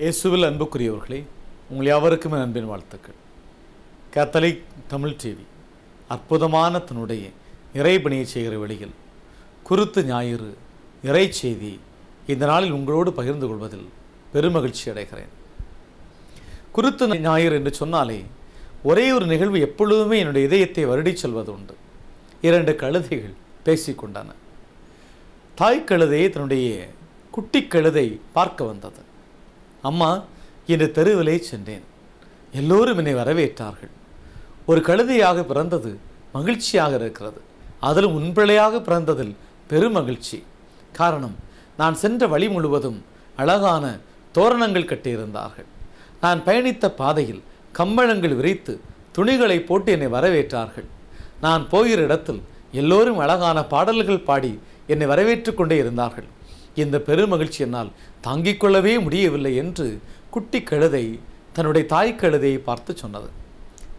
இயேசுவில் அன்புக்குரியவர்களே, உங்கள் யாவருக்கும் என் அன்பின் வாழ்த்துக்கள். கேத்தலிக் தமிழ் டிவி அற்புதமான தன்னுடைய இறைபணியை செய்கிற வழியில் குருத்து ஞாயிறு இறை செய்தி இந்த நாளில் உங்களோடு பகிர்ந்து கொள்வதில் பெருமகிழ்ச்சி அடைகிறேன். குருத்து ஞாயிறு என்று சொன்னாலே ஒரே ஒரு நிகழ்வு எப்பொழுதுமே என்னுடைய இதயத்தை வருடி செல்வது உண்டு. 2 கழுதைகள் பேசிக்கொண்டன. தாய் கழுதை தன்னுடைய குட்டி கழுதை பார்க்க வந்தது. அம்மா, இன்று தெருவிலே சென்றேன். எல்லோரும் என்னை வரவேற்றார்கள். ஒரு கழுதையாக பிறந்தது மகிழ்ச்சியாக இருக்கிறது. அதிலும் உன்பிள்ளையாக பிறந்ததில் பெருமகிழ்ச்சி. காரணம், நான் சென்ற வழி முழுவதும் அழகான தோரணங்கள் கட்டியிருந்தார்கள். நான் பயணித்த பாதையில் கம்பளங்கள் விரித்து துணிகளை போட்டு என்னை வரவேற்றார்கள். நான் போகிற இடத்தில் எல்லோரும் அழகான பாடல்கள் பாடி என்னை வரவேற்று கொண்டே இருந்தார்கள். இந்த பெருமகிழ்ச்சி என்னால் தாங்கிக் கொள்ளவே முடியவில்லை என்று குட்டி கழுதை தன்னுடைய தாய் கழுதையை பார்த்து சொன்னது.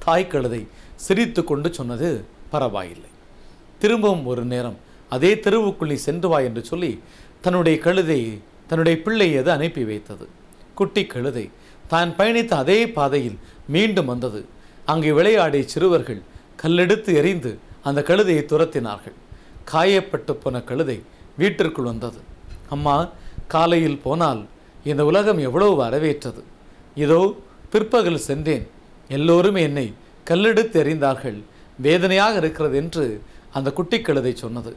தாய் கழுதை சிரித்து கொண்டு சொன்னது, பரவாயில்லை, திரும்பவும் ஒரு நேரம் அதே தெருவுக்குள் நீ சென்று வா என்று சொல்லி தன்னுடைய கழுதையை தன்னுடைய பிள்ளையை அது அனுப்பி வைத்தது. குட்டி கழுதை தான் பயணித்த அதே பாதையில் மீண்டும் வந்தது. அங்கே விளையாடிய சிறுவர்கள் கல்லெடுத்து எறிந்து அந்த கழுதையை துரத்தினார்கள். காயப்பட்டு போன கழுதை வீட்டிற்குள் வந்தது. அம்மா, காலையில் போனால் இந்த உலகம் எவ்வளவு வரவேற்றது. இதோ பிற்பகல் சென்றேன், எல்லோருமே என்னை கல்லெடுத்து எறிந்தார்கள், வேதனையாக இருக்கிறது என்று அந்த குட்டி கழுதை சொன்னது.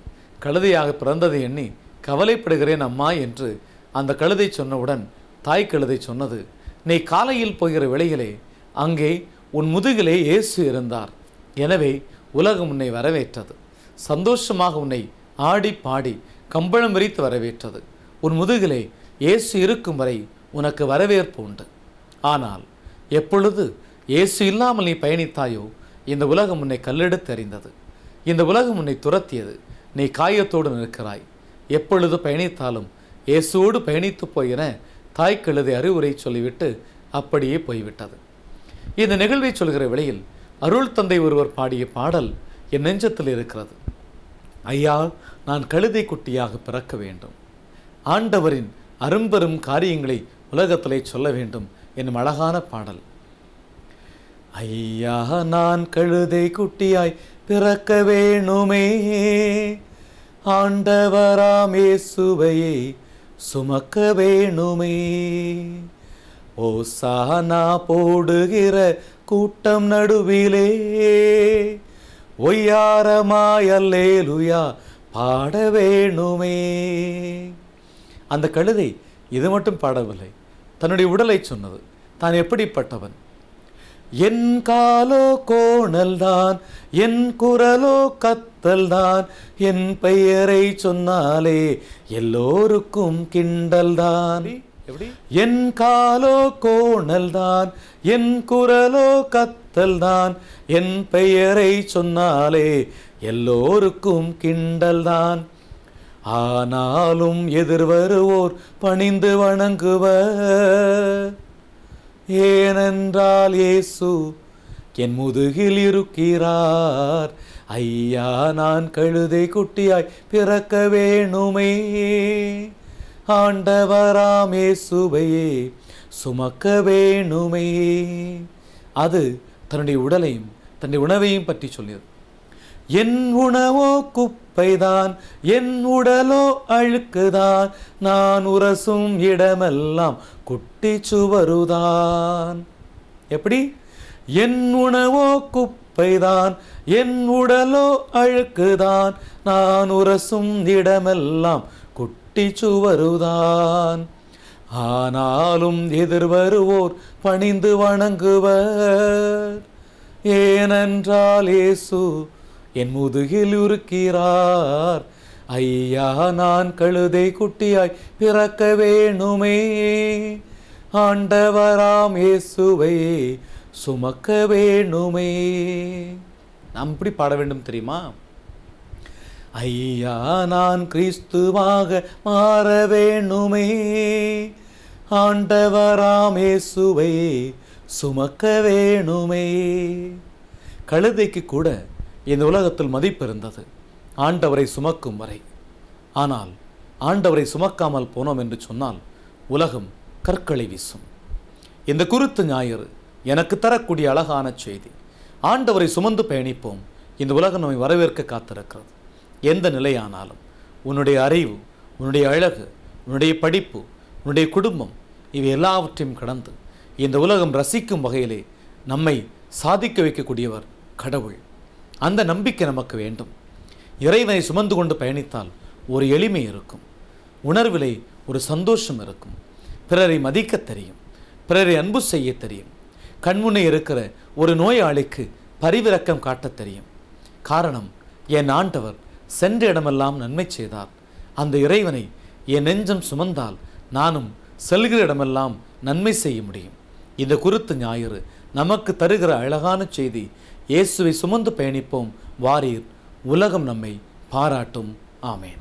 கழுதையாக பிறந்ததை எண்ணி கவலைப்படுகிறேன் அம்மா என்று அந்த கழுதை சொன்னவுடன் தாய் கழுதை சொன்னது, நீ காலையில் போகிற வேளையிலே அங்கே உன் முதுகிலே இயேசு இருந்தார். எனவே உலகம் உன்னை வரவேற்றது. சந்தோஷமாக உன்னை ஆடி பாடி கம்பளம் விரித்து வரவேற்றது. உன் முதுகிலே இயேசு இருக்கும் வரை உனக்கு வரவேற்பு உண்டு. ஆனால் எப்பொழுது இயேசு இல்லாமல் நீ பயணித்தாயோ இந்த உலகம் உன்னை கல்லெடுத்து எறிந்தது. இந்த உலகம் உன்னை துரத்தியது. நீ காயத்தோடு நிற்கிறாய். எப்பொழுது பயணித்தாலும் இயேசுவோடு பயணித்து போயின தாய் கழுதை அறிவுரை சொல்லிவிட்டு அப்படியே போய்விட்டது. இந்த நிகழ்வை சொல்கிற வேளையில் அருள் தந்தை ஒருவர் பாடிய பாடல் என் நெஞ்சத்தில் இருக்கிறது. ஐயா, நான் கழுதை குட்டியாக பிறக்க வேண்டும், ஆண்டவரின் அரும்பெரும் காரியங்களை உலகத்திலே சொல்ல வேண்டும் என்னும் அழகான பாடல். ஐயா, நான் கழுதை குட்டியாய் பிறக்க வேணுமே, ஆண்டவராம் இயேசுவையே சுமக்க வேணுமே, ஓசானா போடுகிற கூட்டம் நடுவிலே ஒய்யாரமாய் அல்லேலூயா பாட வேணுமே. அந்த கழுதை இது மட்டும் பாடவில்லை, தன்னுடைய உடலை சொன்னது. தான் எப்படிப்பட்டவன்? என் காலோ கோணல்தான், என் குரலோ கத்தல்தான், என் பெயரை சொன்னாலே எல்லோருக்கும் கிண்டல்தான். என் காலோ கோணல்தான், என் குரலோ கத்தல்தான், என் பெயரை சொன்னாலே எல்லோருக்கும் கிண்டல்தான். ஆனாலும் எதிர்வருவோர் பணிந்து வணங்குவர், ஏனென்றால் இயேசு என் முதுகில் இருக்கிறார். ஐயா, நான் கழுதை குட்டியாய் பிறக்க வேணுமே, ஆண்டவராம் இயேசுவையே சுமக்க வேணுமே. அது தன்னுடைய உடலையும் தன்னுடைய உணவையும் பற்றி சொல்லியது. என் உணவோ குப்பைதான், என் உடலோ அழுக்குதான், நான் உரசும் இடமெல்லாம் குட்டி சுவருதான். எப்படி? என் உணவோ குப்பைதான், என் உடலோ அழுக்குதான், நான் உரசும் இடமெல்லாம் குட்டி சுவருதான். ஆனாலும் எதிர்வருவோர் பணிந்து வணங்குவர், ஏனென்றால் இயேசு என் முதுகில் இருக்கிறார். ஐயா, நான் கழுதை குட்டியாய் பிறக்க வேணுமே, ஆண்டவராம் இயேசுவை சுமக்க வேணுமே. நாம் இப்படி பாட வேண்டும் தெரியுமா? ஐயா, நான் கிறிஸ்துவாக மாற வேணுமே, ஆண்டவராம் இயேசுவை சுமக்க வேணுமே. கழுதைக்கு கூட இந்த உலகத்தில் மதிப்பு இருந்தது, ஆண்டவரை சுமக்கும் வரை. ஆனால் ஆண்டவரை சுமக்காமல் போனோம் என்று சொன்னால் உலகம் கற்களை வீசும். இந்த குருத்து ஞாயிறு எனக்கு தரக்கூடிய அழகான செய்தி. ஆண்டவரை சுமந்து பயணிப்போம். இந்த உலகம் நம்மை வரவேற்க காத்திருக்கிறது. எந்த நிலையானாலும் உன்னுடைய அறிவு, உன்னுடைய அழகு, உன்னுடைய படிப்பு, உன்னுடைய குடும்பம், இவை எல்லாவற்றையும் கடந்து இந்த உலகம் ரசிக்கும் வகையிலே நம்மை சாதிக்க வைக்கக்கூடியவர் கடவுள். அந்த நம்பிக்கை நமக்கு வேண்டும். இறைவனை சுமந்து கொண்டு பயணித்தால் ஒரு எளிமை இருக்கும், உணர்விலே ஒரு சந்தோஷம் இருக்கும், பிறரை மதிக்க தெரியும், பிறரை அன்பு செய்ய தெரியும், கண்முன்னே இருக்கிற ஒரு நோயாளிக்கு பரிவிரக்கம் காட்ட தெரியும். காரணம், என் ஆண்டவர் சென்ற இடமெல்லாம் நன்மை செய்தார். அந்த இறைவனை என் நெஞ்சம் சுமந்தால் நானும் செல்கிற இடமெல்லாம் நன்மை செய்ய முடியும். இந்த குருத்து ஞாயிறு நமக்கு தருகிற அழகான செய்தி. இயேசுவை சுமந்து பயணிப்போம், வாரீர், உலகம் நம்மை பாராட்டும். ஆமேன்.